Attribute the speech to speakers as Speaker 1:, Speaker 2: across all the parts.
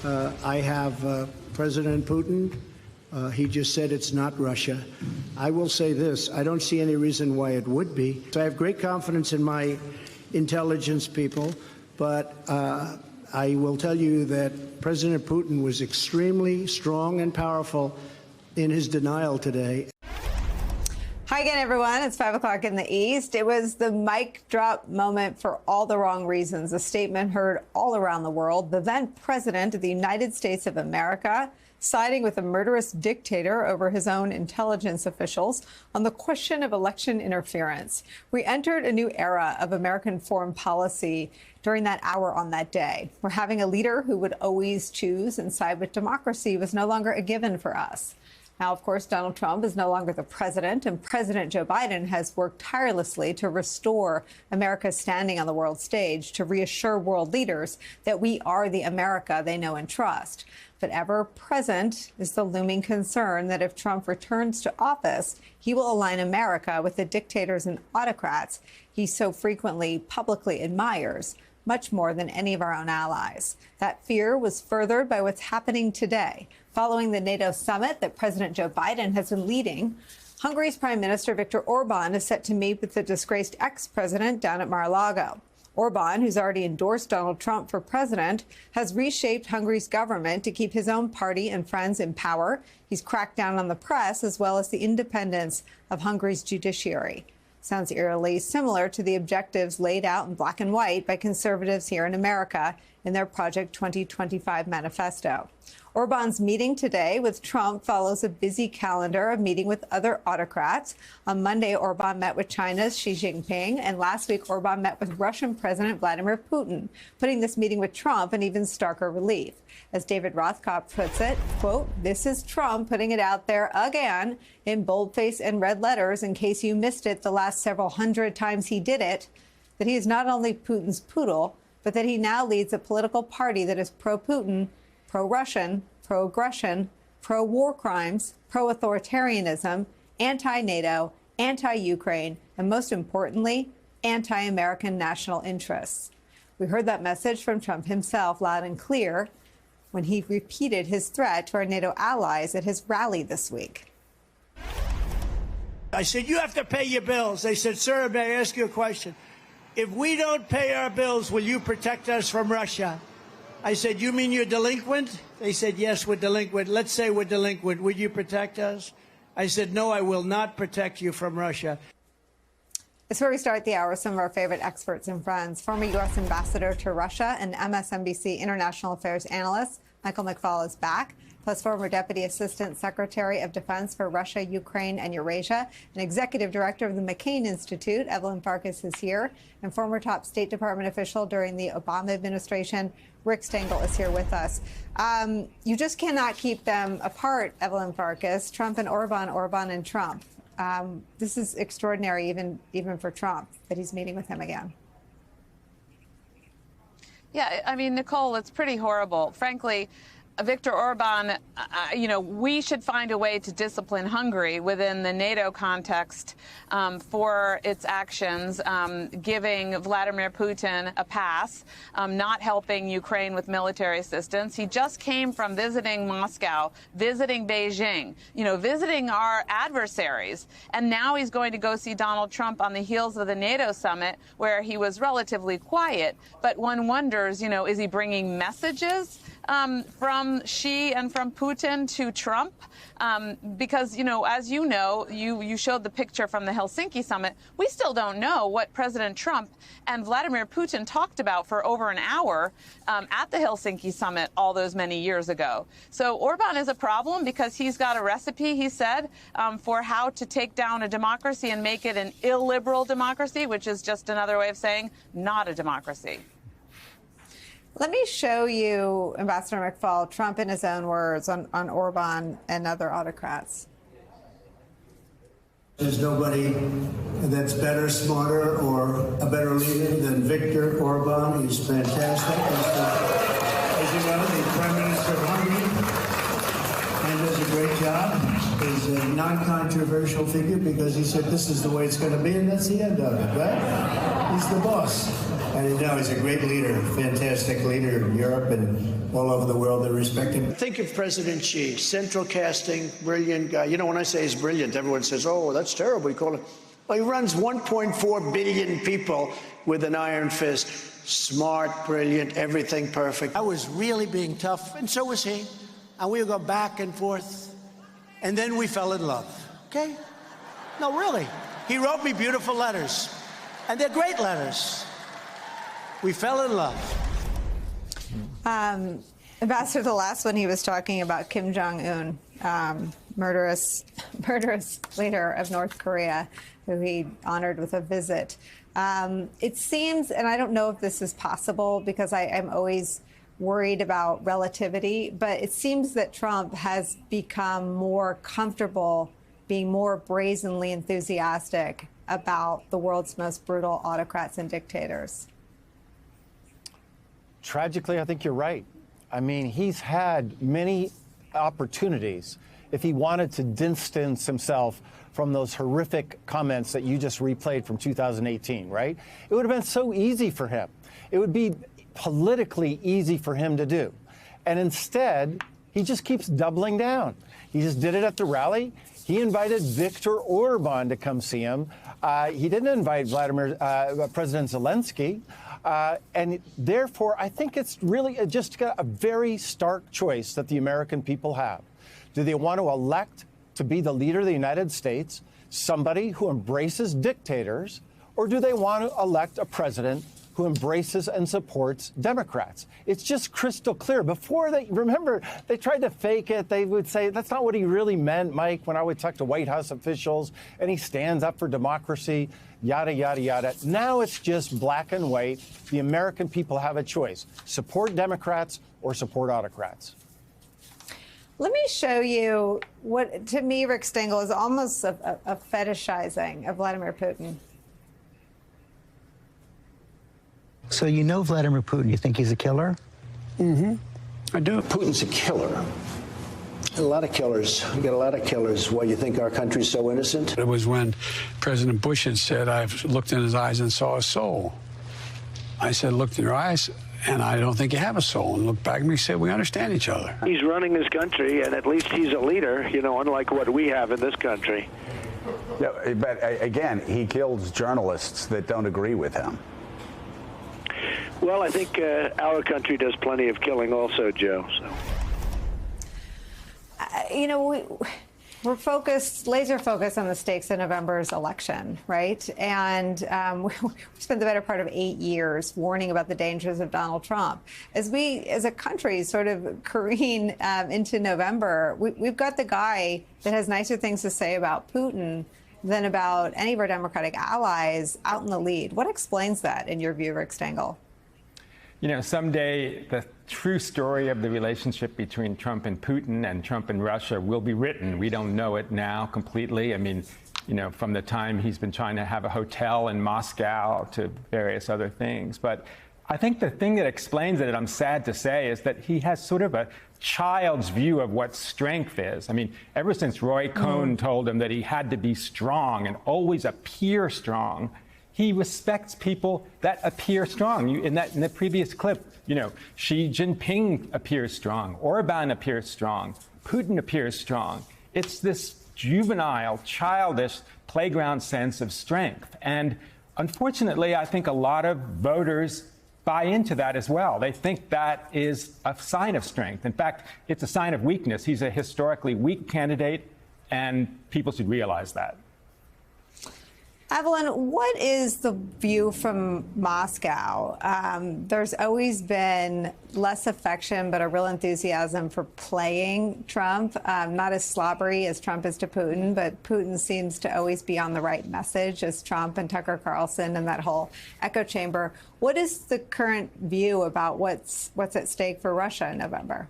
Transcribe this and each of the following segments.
Speaker 1: I have President Putin. He just said it's not Russia. I will say this. I don't see any reason why it would be. So I have great confidence in my intelligence people, but I will tell you that President Putin was extremely strong and powerful in his denial today.
Speaker 2: Hi again, everyone. It's 5 o'clock in the East. It was the mic drop moment for all the wrong reasons. A statement heard all around the world. The then president of the United States of America siding with a murderous dictator over his own intelligence officials on the question of election interference. We entered a new era of American foreign policy during that hour on that day, where having a leader who would always choose and side with democracy was no longer a given for us. Now, of course, Donald Trump is no longer the president, and President Joe Biden has worked tirelessly to restore America's standing on the world stage, to reassure world leaders that we are the America they know and trust. But ever present is the looming concern that if Trump returns to office, he will align America with the dictators and autocrats he so frequently publicly admires, much more than any of our own allies. That fear was furthered by what's happening today. Following the NATO summit that President Joe Biden has been leading, Hungary's Prime Minister Viktor Orban is set to meet with the disgraced ex-president down at Mar-a-Lago. Orban, who's already endorsed Donald Trump for president, has reshaped Hungary's government to keep his own party and friends in power. He's cracked down on the press as well as the independence of Hungary's judiciary. Sounds eerily similar to the objectives laid out in black and white by conservatives here in America in their Project 2025 manifesto. Orban's meeting today with Trump follows a busy calendar of meeting with other autocrats. On Monday, Orban met with China's Xi Jinping, and last week Orban met with Russian President Vladimir Putin, putting this meeting with Trump in even starker relief. As David Rothkopf puts it, quote, "This is Trump putting it out there again in boldface and red letters in case you missed it the last several hundred times he did it, that he is not only Putin's poodle, but that he now leads a political party that is pro-Putin, pro-Russian, pro-aggression, pro-war crimes, pro-authoritarianism, anti-NATO, anti-Ukraine, and most importantly, anti-American national interests." We heard that message from Trump himself loud and clear when he repeated his threat to our NATO allies at his rally this week.
Speaker 1: I said, you have to pay your bills. They said, sir, may I ask you a question? If we don't pay our bills, will you protect us from Russia? I said, you mean you're delinquent? They said, yes, we're delinquent. Let's say we're delinquent. Would you protect us? I said, no, I will not protect you from Russia.
Speaker 2: It's where we start the hour with some of our favorite experts and friends. Former U.S. Ambassador to Russia and MSNBC International Affairs analyst Michael McFaul is back, plus former Deputy Assistant Secretary of Defense for Russia, Ukraine, and Eurasia, and Executive Director of the McCain Institute, Evelyn Farkas, is here, and former top State Department official during the Obama administration, Rick Stengel, is here with us. You just cannot keep them apart, Evelyn Farkas, Trump and Orban, Orban and Trump. This is extraordinary, even for Trump, that he's meeting with him again.
Speaker 3: Yeah, I mean, Nicole, it's pretty horrible. Frankly, Viktor Orban, we should find a way to discipline Hungary within the NATO context for its actions, giving Vladimir Putin a pass, not helping Ukraine with military assistance. He just came from visiting Moscow, visiting Beijing, visiting our adversaries. And now he's going to go see Donald Trump on the heels of the NATO summit, where he was relatively quiet. But one wonders, is he bringing messages from Xi and from Putin to Trump? Because, as you showed the picture from the Helsinki summit, we still don't know what President Trump and Vladimir Putin talked about for over an hour at the Helsinki summit all those many years ago. So Orban is a problem because he's got a recipe, he said, for how to take down a democracy and make it an illiberal democracy, which is just another way of saying not a democracy.
Speaker 2: Let me show you, Ambassador McFaul, Trump in his own words on Orban and other autocrats.
Speaker 1: There's nobody that's better, smarter, or a better leader than Viktor Orban. He's fantastic. As you know, the Prime Minister of Hungary, and does a great job. He's a non-controversial figure because he said this is the way it's going to be, and that's the end of it, right? He's the boss. I know he's a great leader, fantastic leader in Europe and all over the world. They respect him. Think of President Xi, central casting, brilliant guy. You know, when I say he's brilliant, everyone says, oh, that's terrible. You call it. Well, he runs 1.4 billion people with an iron fist. Smart, brilliant, everything perfect. I was really being tough, and so was he. And we would go back and forth. And then we fell in love. Okay? No, really. He wrote me beautiful letters. And they're great letters. We fell in love.
Speaker 2: Ambassador, the last one he was talking about Kim Jong-un, murderous leader of North Korea, who he honored with a visit. It seems, and I don't know if this is possible because I'm always worried about relativity, but it seems that Trump has become more comfortable being more brazenly enthusiastic about the world's most brutal autocrats and dictators.
Speaker 4: Tragically, I think you're right. I mean, he's had many opportunities if he wanted to distance himself from those horrific comments that you just replayed from 2018, right? It would have been so easy for him. It would be politically easy for him to do. And instead, he just keeps doubling down. He just did it at the rally. He invited Viktor Orban to come see him. He didn't invite President Zelensky. And therefore, I think it's really just a very stark choice that the American people have. Do they want to elect to be the leader of the United States, somebody who embraces dictators, or do they want to elect a president who embraces and supports Democrats? It's just crystal clear. Before remember, they tried to fake it. They would say, that's not what he really meant, Mike, when I would talk to White House officials, and he stands up for democracy, yada, yada, yada. Now it's just black and white. The American people have a choice. Support Democrats or support autocrats.
Speaker 2: Let me show you what, to me, Rick Stengel, is almost a fetishizing of Vladimir Putin.
Speaker 5: So you know Vladimir Putin. You think he's a killer?
Speaker 1: Mm-hmm. I do. Putin's a killer. A lot of killers. We got a lot of killers. Why, you think our country's so innocent?
Speaker 6: It was when President Bush had said, I've looked in his eyes and saw a soul. I said, looked in your eyes, and I don't think you have a soul. And looked back at me and said, we understand each other.
Speaker 7: He's running his country, and at least he's a leader, you know, unlike what we have in this country.
Speaker 8: Yeah, but again, he kills journalists that don't agree with him.
Speaker 7: Well, I think our country does plenty of killing also, Joe. So.
Speaker 2: You know, we're laser focused on the stakes of November's election, right? And we spent the better part of 8 years warning about the dangers of Donald Trump. As we, as a country, sort of careen into November, we've got the guy that has nicer things to say about Putin than about any of our Democratic allies out in the lead. What explains that, in your view, Rick Stengel?
Speaker 9: You know, someday the true story of the relationship between Trump and Putin and Trump and Russia will be written. We don't know it now completely. I mean, you know, from the time he's been trying to have a hotel in Moscow to various other things. But I think the thing that explains it, I'm sad to say, is that he has sort of a child's view of what strength is. I mean, ever since Roy Cohn told him that he had to be strong and always appear strong, he respects people that appear strong. In the previous clip, you know, Xi Jinping appears strong, Orban appears strong, Putin appears strong. It's this juvenile, childish playground sense of strength. And unfortunately, I think a lot of voters buy into that as well. They think that is a sign of strength. In fact, it's a sign of weakness. He's a historically weak candidate, and people should realize that.
Speaker 2: Evelyn, what is the view from Moscow? There's always been less affection, but a real enthusiasm for playing Trump. Not as slobbery as Trump is to Putin, but Putin seems to always be on the right message as Trump and Tucker Carlson and that whole echo chamber. What is the current view about what's at stake for Russia in November?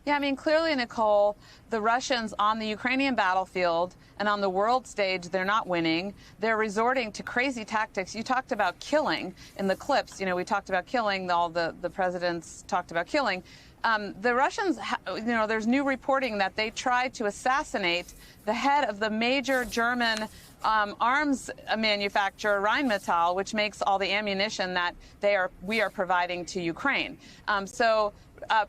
Speaker 3: Yeah, I mean, clearly, Nicole, the Russians on the Ukrainian battlefield and on the world stage, they're not winning. They're resorting to crazy tactics. You talked about killing in the clips. You know, we talked about killing. All the presidents talked about killing. The Russians, you know, there's new reporting that they tried to assassinate the head of the major German arms manufacturer Rheinmetall, which makes all the ammunition that we are providing to Ukraine.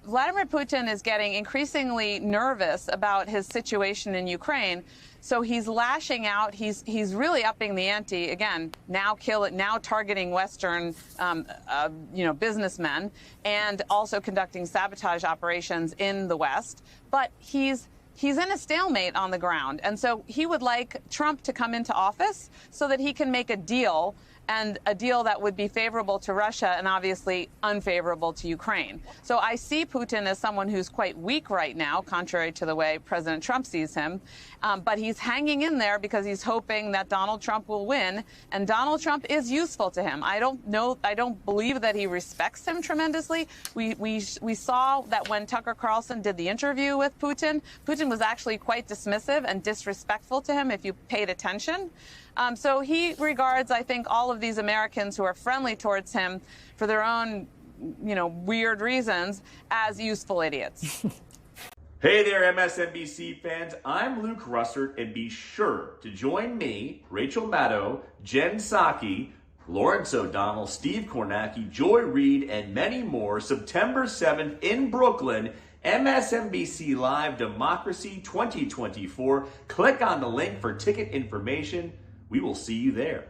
Speaker 3: Vladimir Putin is getting increasingly nervous about his situation in Ukraine. So he's lashing out. He's really upping the ante again. Now targeting Western, businessmen, and also conducting sabotage operations in the West. But he's in a stalemate on the ground, and so he would like Trump to come into office so that he can make a deal. And a deal that would be favorable to Russia and obviously unfavorable to Ukraine. So I see Putin as someone who's quite weak right now, contrary to the way President Trump sees him. But he's hanging in there because he's hoping that Donald Trump will win. And Donald Trump is useful to him. I don't believe that he respects him tremendously. We saw that when Tucker Carlson did the interview with Putin, Putin was actually quite dismissive and disrespectful to him if you paid attention. So he regards, I think, all of these Americans who are friendly towards him for their own, weird reasons as useful idiots.
Speaker 10: Hey there, MSNBC fans. I'm Luke Russert, and be sure to join me, Rachel Maddow, Jen Psaki, Lawrence O'Donnell, Steve Kornacki, Joy Reid, and many more September 7th in Brooklyn. MSNBC Live Democracy 2024. Click on the link for ticket information. We will see you there.